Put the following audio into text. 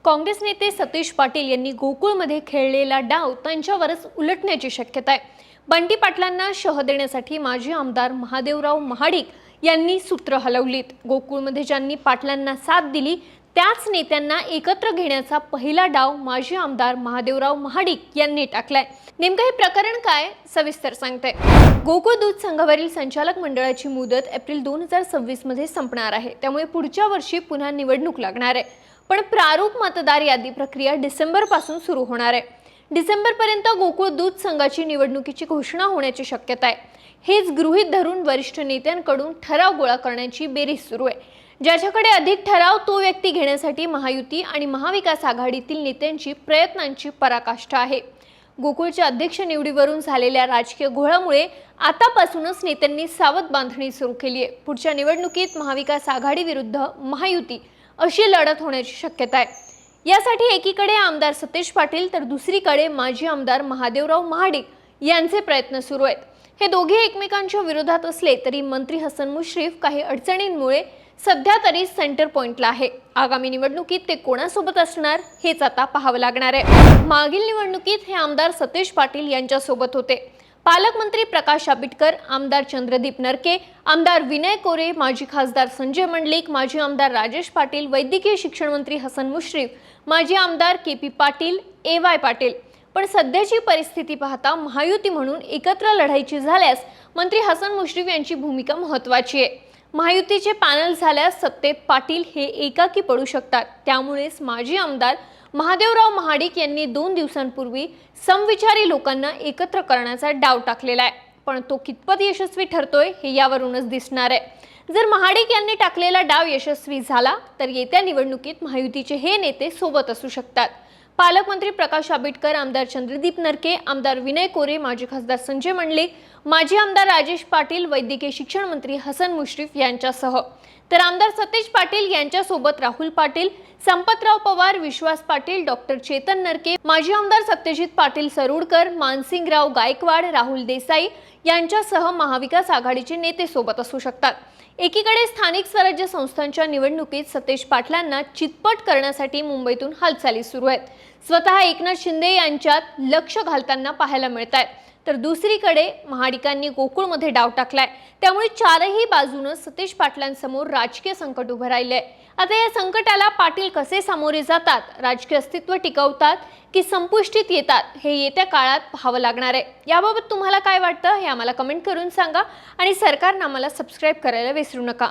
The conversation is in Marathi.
काँग्रेस नेते सतीश पाटील यांनी गोकुळमध्ये खेळलेला डाव त्यांच्यावरच उलटण्याची शक्यता आहे। बंटी पाटलांना शह देण्यासाठी माजी आमदार महादेवराव महाडिक यांनी सूत्र हलवलीत। गोकुळमध्ये ज्यांनी पाटलांना साथ दिली त्याच नेत्यांना एकत्र घेण्याचा पहिला डाव माजी आमदार महादेवराव महाडिक यांनी टाकलाय। नेमकं हे प्रकरण काय सविस्तर सांगते। गोकुळ दूध संघावरील संचालक मंडळाची मुदत एप्रिल 2026 मध्ये संपणार आहे, त्यामुळे पुढच्या वर्षी पुन्हा निवडणूक लागणार आहे। पण प्रारूप मतदार यादी प्रक्रिया डिसेंबर पासून सुरू होणार आहे। डिसेंबर पर्यंत गोकुळ दूध संघाची निवडणुकीची घोषणा होण्याची शक्यता आहे। हेच गृहीत धरून वरिष्ठ नेत्यांकडून ठराव गोळा करण्याची बेरीज सुरू आहे। ज्याच्याकडे अधिक ठराव तो व्यक्ती घेण्यासाठी महायुती आणि महाविकास आघाडीतील नेत्यांची प्रयत्नांची पराकाष्ठा आहे। गोकुळच्या अध्यक्ष निवडीवरून झालेल्या राजकीय घोळामुळे आतापासूनच नेत्यांनी सावध बांधणी सुरू केली आहे। पुढच्या निवडणुकीत महाविकास आघाडी विरुद्ध महायुती अशी लढत होण्याची शक्यता आहे। यासाठी एकीकडे आमदार सतीश पाटील तर दुसरीकडे माजी आमदार महादेवराव महाडिक यांचे प्रयत्न सुरू आहेत। हे दोघे एकमेकांच्या विरोधात असले तरी मंत्री हसन मुश्रीफ काही अडचणींमुळे सध्या तरी सेंटर पॉइंटला आहे। आगामी निवडणुकीत ते कोणासोबत असणार हेच आता पाहावं लागणार आहे। मागील निवडणुकीत हे आमदार सतीश पाटील यांच्यासोबत होते। पालकमंत्री प्रकाश आंबेडकर, आमदार चंद्रदीप नरके, आमदार विनय कोरे, माजी खासदार संजय मंडलिक, माजी आमदार राजेश पाटील, वैद्यकीय शिक्षण मंत्री हसन मुश्रीफ, माजी आमदार के.पी. पाटील, ए.वाय. पाटील। पण सध्याची परिस्थिती पाहता महायुती म्हणून एकत्र लढायची झाल्यास मंत्री हसन मुश्रीफ यांची भूमिका महत्त्वाची आहे। महायुतीचे पॅनल झाल्यास सत्तेत पाटील हे एकाकी पडू शकतात। त्यामुळेच माजी आमदार महादेवराव महाडिक यांनी 2 दिवसांपूर्वी समविचारी लोकांना एकत्र करण्याचा डाव टाकलेला आहे। पण तो कितपत यशस्वी ठरतोय हे यावरूनच दिसणार आहे। जर महाडिक यांनी टाकलेला डाव यशस्वी झाला तर येत्या निवडणुकीत महायुतीचे हे नेते सोबत असू शकतात। पालकमंत्री प्रकाश आंबेडकर, आमदार चंद्रदीप नरके, आमदार विनय कोरे, माजी खासदार संजय मंडलिक, माजी आमदार राजेश पाटील, वैद्यकीय शिक्षण मंत्री हसन मुश्रीफ यांच्यासह तर आमदार सतीश पाटील यांच्यासोबत राहुल पाटील, संपतराव पवार, विश्वास पाटील, डॉक्टर चेतन नरके, माजी आमदार सत्यजित पाटील सरोडकर, मानसिंगराव गायकवाड, राहुल देसाई यांच्यासह महाविकास आघाडीचे नेते सोबत असू शकतात। एकीकडे स्थानिक स्वराज्य संस्थांच्या निवडणुकीत सतीश पाटलांना चितपट करण्यासाठी मुंबईतून हालचाली सुरू आहेत। स्वतः एकनाथ शिंदे यांच्यात लक्ष घालताना पाहायला मिळत आहेत। तर दुसरीकडे महाडिकांनी गोकुळमध्ये डाव टाकलाय। त्यामुळे चारही बाजूने सतीश पाटलांसमोर राजकीय संकट उभं राहिले आहे। आता या संकटाला पाटील कसे सामोरे जातात, राजकीय अस्तित्व टिकवतात की संपुष्टीत येतात हे येत्या काळात पाहावं लागणार आहे। याबाबत तुम्हाला काय वाटतं हे आम्हाला कमेंट करून सांगा आणि सरकारनं आम्हाला सबस्क्राइब करायला विसरू नका।